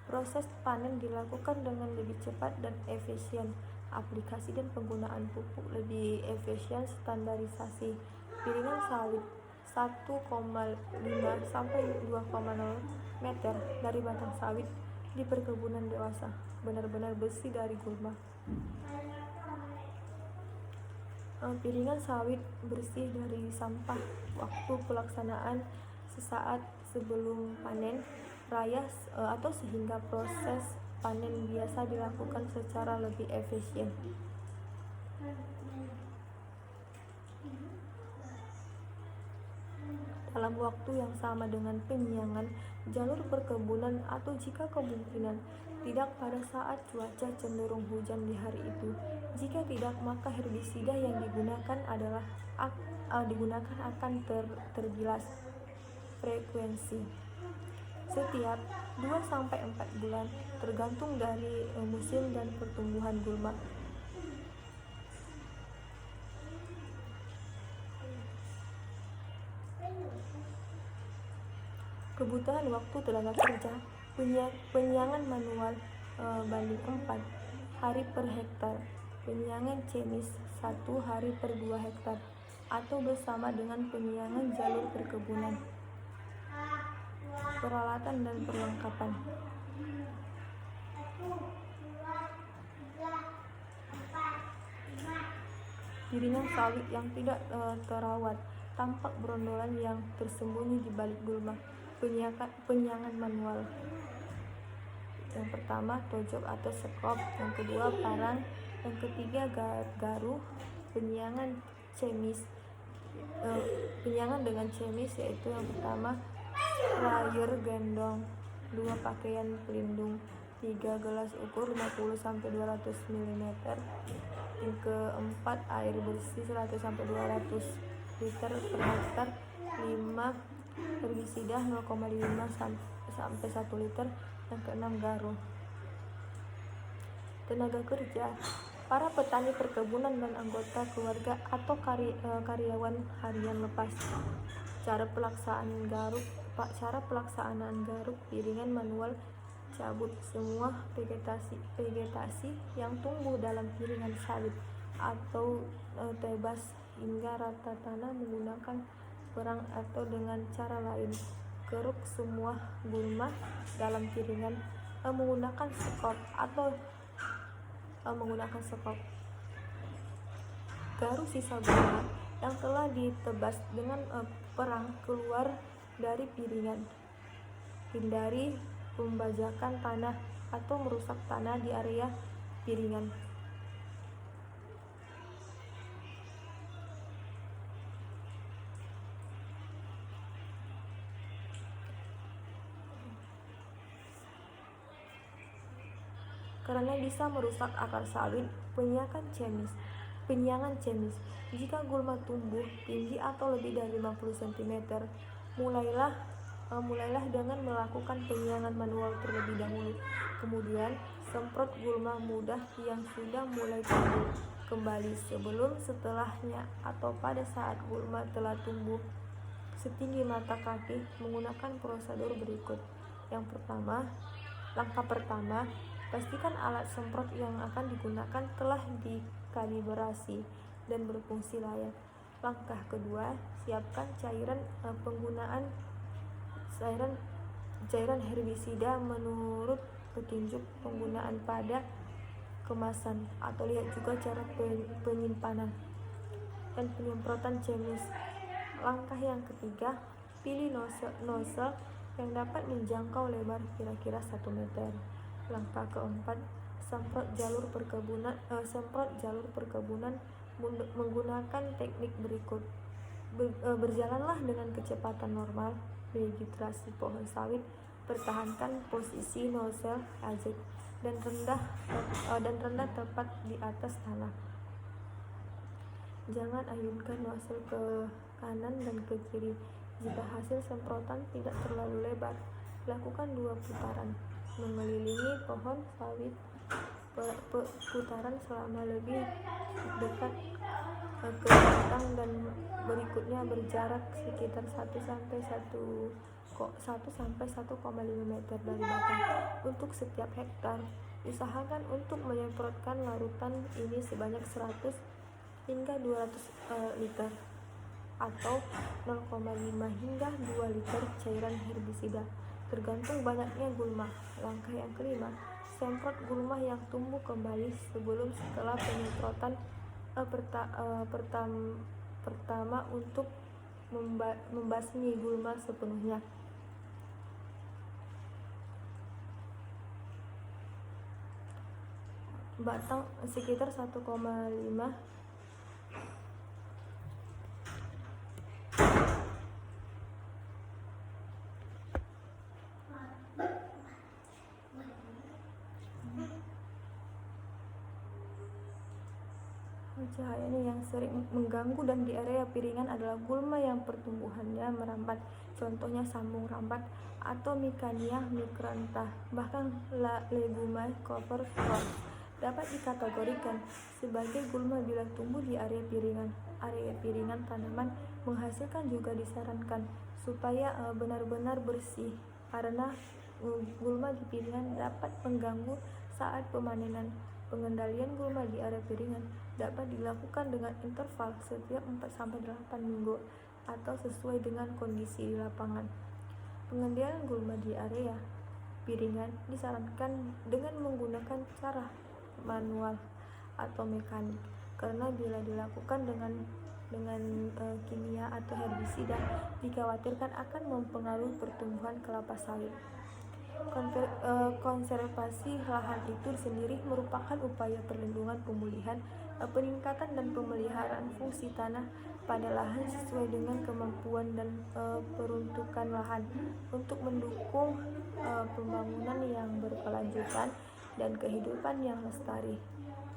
Proses panen dilakukan dengan lebih cepat dan efisien. Aplikasi dan penggunaan pupuk lebih efisien. Standarisasi piringan sawit 1,5 sampai 2,0 meter dari batang sawit di perkebunan dewasa benar-benar bersih dari gulma. Piringan sawit bersih dari sampah. Waktu pelaksanaan sesaat sebelum panen raya atau sehingga proses panen biasa dilakukan secara lebih efisien. Dalam waktu yang sama dengan penyiangan jalur perkebunan atau jika kemungkinan tidak pada saat cuaca cenderung hujan di hari itu. Jika tidak, maka herbisida yang digunakan akan tergilas. Frekuensi setiap 2-4 bulan tergantung dari musim dan pertumbuhan gulma. Kebutuhan waktu tenaga kerja penyiangan manual banding 4 hari per hektar, penyiangan jenis 1 hari per 2 hektar atau bersama dengan penyiangan jalur perkebunan. Peralatan dan perlengkapan. Piringan sawit yang tidak terawat, tampak berondolan yang tersembunyi di balik gulma. Penyiangan manual. Yang pertama tojok atau sekop, yang kedua parang, yang ketiga garu. Penyiangan dengan cemis yaitu yang pertama sprayer gendong, 2 pakaian pelindung, 3 gelas ukur 50-200 ml, yang keempat air bersih 100-200 liter per hektar, 5 herbisida 0,5 sampai 1 liter, yang keenam garu. Tenaga kerja, para petani perkebunan dan anggota keluarga atau karyawan harian lepas. Cara pelaksanaan garuk piringan manual: cabut semua vegetasi yang tumbuh dalam piringan sawit atau tebas hingga rata tanah menggunakan perang atau dengan cara lain. Keruk semua gulma dalam piringan menggunakan sekop. Garu sisa gulma yang telah ditebas dengan perang keluar dari piringan. Hindari pembajakan tanah atau merusak tanah di area piringan. Karena bisa merusak akar sawit. Penyiangan cemis. Jika gulma tumbuh tinggi atau lebih dari 50 cm, mulailah dengan melakukan penyiangan manual terlebih dahulu. Kemudian semprot gulma muda yang sudah mulai tumbuh kembali sebelum, setelahnya, atau pada saat gulma telah tumbuh setinggi mata kaki menggunakan prosedur berikut. Langkah pertama, pastikan alat semprot yang akan digunakan telah dikalibrasi dan berfungsi layak. Langkah kedua, siapkan cairan herbisida menurut petunjuk penggunaan pada kemasan, atau lihat juga cara penyimpanan dan penyemprotan cemis. Langkah yang ketiga, pilih nozzle yang dapat menjangkau lebar kira-kira 1 meter. Langkah keempat, semprot jalur perkebunan menggunakan teknik berikut. Berjalanlah dengan kecepatan normal, vegetasi pohon sawit, pertahankan posisi nozzle ajak dan rendah tepat di atas tanah. Jangan ayunkan nozzle ke kanan dan ke kiri. Jika hasil semprotan tidak terlalu lebar, lakukan 2 putaran mengelilingi pohon sawit. Putaran selama lebih dekat ke batang dan berikutnya berjarak sekitar 1-1,5 meter dari batang untuk setiap hektar. Usahakan untuk menyemprotkan larutan ini sebanyak 100 hingga 200 liter atau 0,5 hingga 2 liter cairan herbisida, tergantung banyaknya gulma. Langkah yang kelima, semprot gulma yang tumbuh kembali setelah penyemprotan pertama untuk membasmi gulma sepenuhnya. Batang sekitar 1,5 cahayanya yang sering mengganggu dan di area piringan adalah gulma yang pertumbuhannya merambat, contohnya sambung rambat atau Micania micrantha, bahkan Legume cover crop dapat dikategorikan sebagai gulma bila tumbuh di area piringan. Area piringan tanaman menghasilkan juga disarankan supaya benar-benar bersih, karena gulma di piringan dapat mengganggu saat pemanenan. Pengendalian gulma di area piringan dapat dilakukan dengan interval setiap 4-8 minggu atau sesuai dengan kondisi di lapangan. Pengendalian gulma di area piringan disarankan dengan menggunakan cara manual atau mekanik, karena bila dilakukan dengan kimia atau herbisida dikhawatirkan akan mempengaruhi pertumbuhan kelapa sawit. Konservasi lahan itu sendiri merupakan upaya perlindungan, pemulihan, peningkatan dan pemeliharaan fungsi tanah pada lahan sesuai dengan kemampuan dan peruntukan lahan untuk mendukung pembangunan yang berkelanjutan dan kehidupan yang lestari.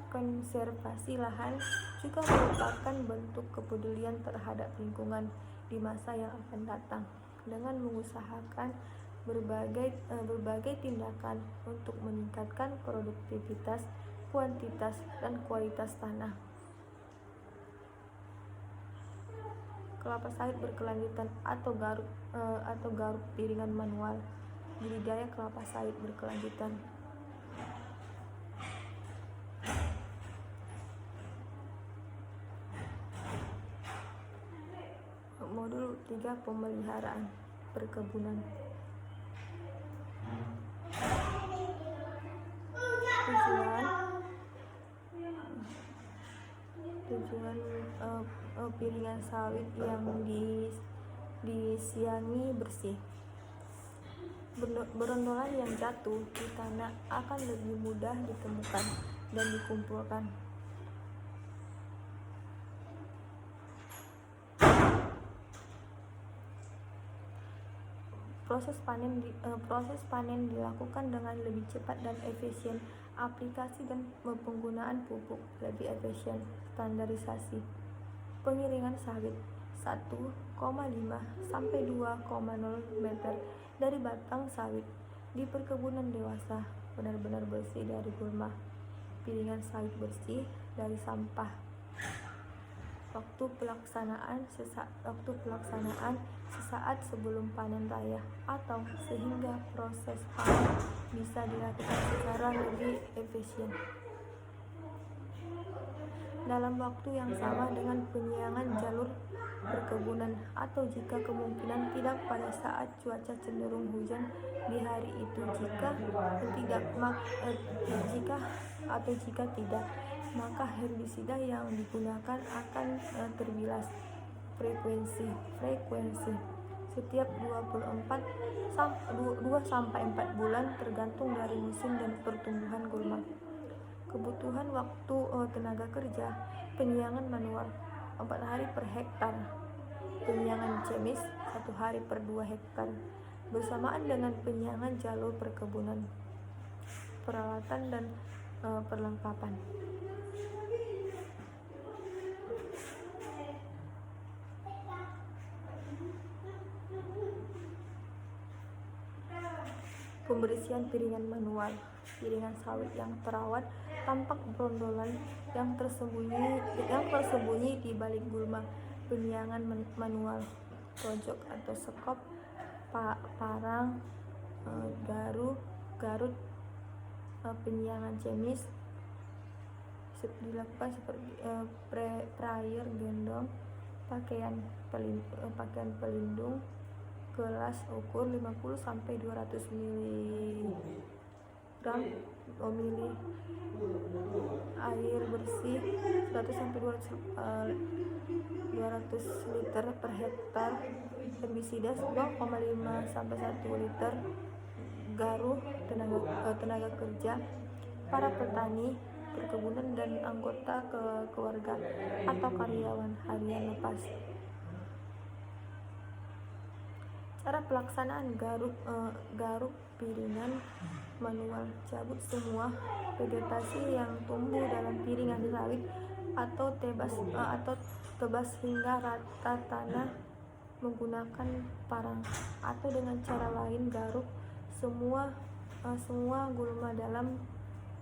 Konservasi lahan juga merupakan bentuk kepedulian terhadap lingkungan di masa yang akan datang dengan mengusahakan berbagai tindakan untuk meningkatkan produktivitas, kuantitas, dan kualitas tanah. Kelapa sawit berkelanjutan atau garuk piringan manual. Budidaya kelapa sawit berkelanjutan. Modul 3 pemeliharaan perkebunan. Tujuan piringan sawit yang disiangi bersih. Berondolan yang jatuh di tanah akan lebih mudah ditemukan dan dikumpulkan. Proses panen dilakukan dengan lebih cepat dan efisien. Aplikasi dan penggunaan pupuk lebih efisien. Standarisasi pengiringan sawit 1,5 sampai 2,0 meter dari batang sawit di perkebunan dewasa, benar-benar bersih dari gulma. Piringan sawit bersih dari sampah. Waktu pelaksanaan sesaat sebelum panen raya atau sehingga proses panen bisa dilakukan secara lebih efisien dalam waktu yang sama dengan penyiangan jalur perkebunan, atau jika kemungkinan tidak pada saat cuaca cenderung hujan di hari itu. Jika tidak, maka herbisida yang digunakan akan terbilas. Frekuensi setiap 2-4 bulan tergantung dari musim dan pertumbuhan gulma. Kebutuhan waktu tenaga kerja. Penyiangan manual 4 hari per hektar, penyiangan chemis 1 hari per 2 hektar, bersamaan dengan penyiangan jalur perkebunan. Peralatan dan perlengkapan. Pembersihan piringan manual. Piringan sawit yang terawat tampak berondolan yang tersembunyi di balik gulma. Penyiangan manual. Pojok atau sekop, parang, garut, penyiangan chemis dilakukan seperti prayer gendong, pakaian pelindung, gelas ukur 50 sampai 200 ml, air bersih 100 sampai 200 liter per hektar, herbisida 0,5 sampai 1 liter, garuh tenaga kerja, para petani perkebunan dan anggota keluarga atau karyawan harian lepas. Cara pelaksanaan garuk piringan manual. Cabut semua vegetasi yang tumbuh dalam piringan sawit atau tebas hingga rata tanah menggunakan parang, atau dengan cara lain garuk semua gulma dalam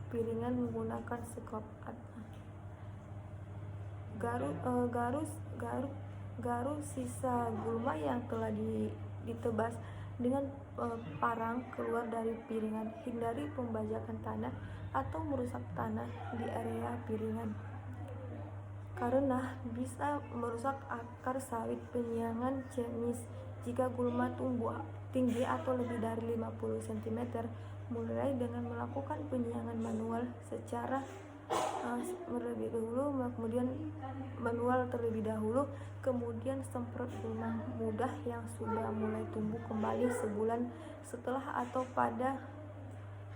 piringan menggunakan sekop. Garuk sisa gulma yang telah ditebas dengan parang keluar dari piringan. Hindari pembajakan tanah atau merusak tanah di area piringan karena bisa merusak akar sawit. Penyiangan chemis. Jika gulma tumbuh tinggi atau lebih dari 50 cm, mulai dengan melakukan penyiangan manual secara terlebih dahulu, kemudian manual terlebih dahulu, kemudian semprot gulma mudah yang sudah mulai tumbuh kembali sebulan setelah atau pada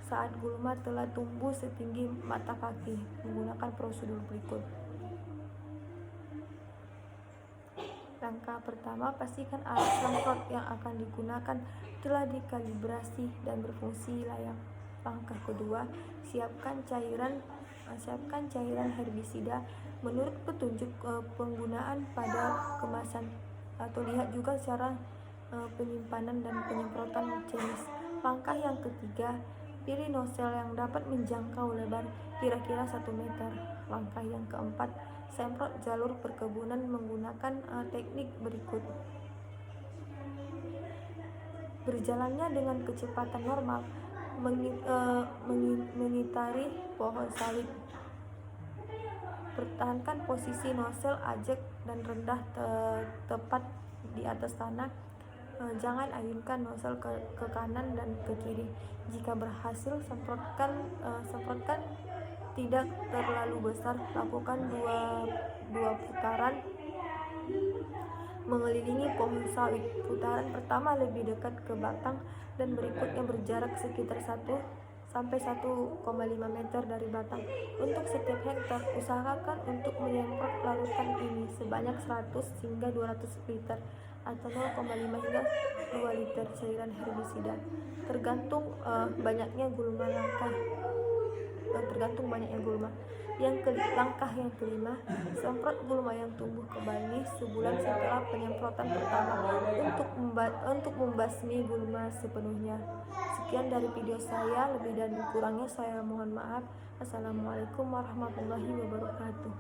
saat gulma telah tumbuh setinggi mata kaki menggunakan prosedur berikut. Langkah pertama, pastikan alat semprot yang akan digunakan telah dikalibrasi dan berfungsi layak. Langkah kedua, siapkan cairan herbisida menurut petunjuk penggunaan pada kemasan, atau lihat juga cara penyimpanan dan penyemprotan jenis. Langkah yang ketiga, pilih nozzle yang dapat menjangkau lebar kira-kira 1 meter. Langkah yang keempat, semprot jalur perkebunan menggunakan teknik berikut. Berjalannya dengan kecepatan normal, mengitari pohon sawit. Pertahankan posisi nozzle ajak dan rendah tepat di atas tanah. Jangan ayunkan nozzle ke kanan dan ke kiri. Jika berhasil, semprotkan tidak terlalu besar. Lakukan dua putaran mengelilingi pohon sawit. Putaran pertama lebih dekat ke batang dan berikutnya berjarak sekitar 1-1,5 meter dari batang. Untuk setiap hektar, usahakan untuk menyemprot larutan ini sebanyak 100 hingga 200 liter atau 0,5 hingga 2 liter cairan herbisida, tergantung banyaknya gulma. Langkah yang kelima, semprot gulma yang tumbuh kembali sebulan setelah penyemprotan pertama untuk membasmi gulma sepenuhnya. Sekian dari video saya, lebih dan kurangnya saya mohon maaf. Assalamualaikum warahmatullahi wabarakatuh.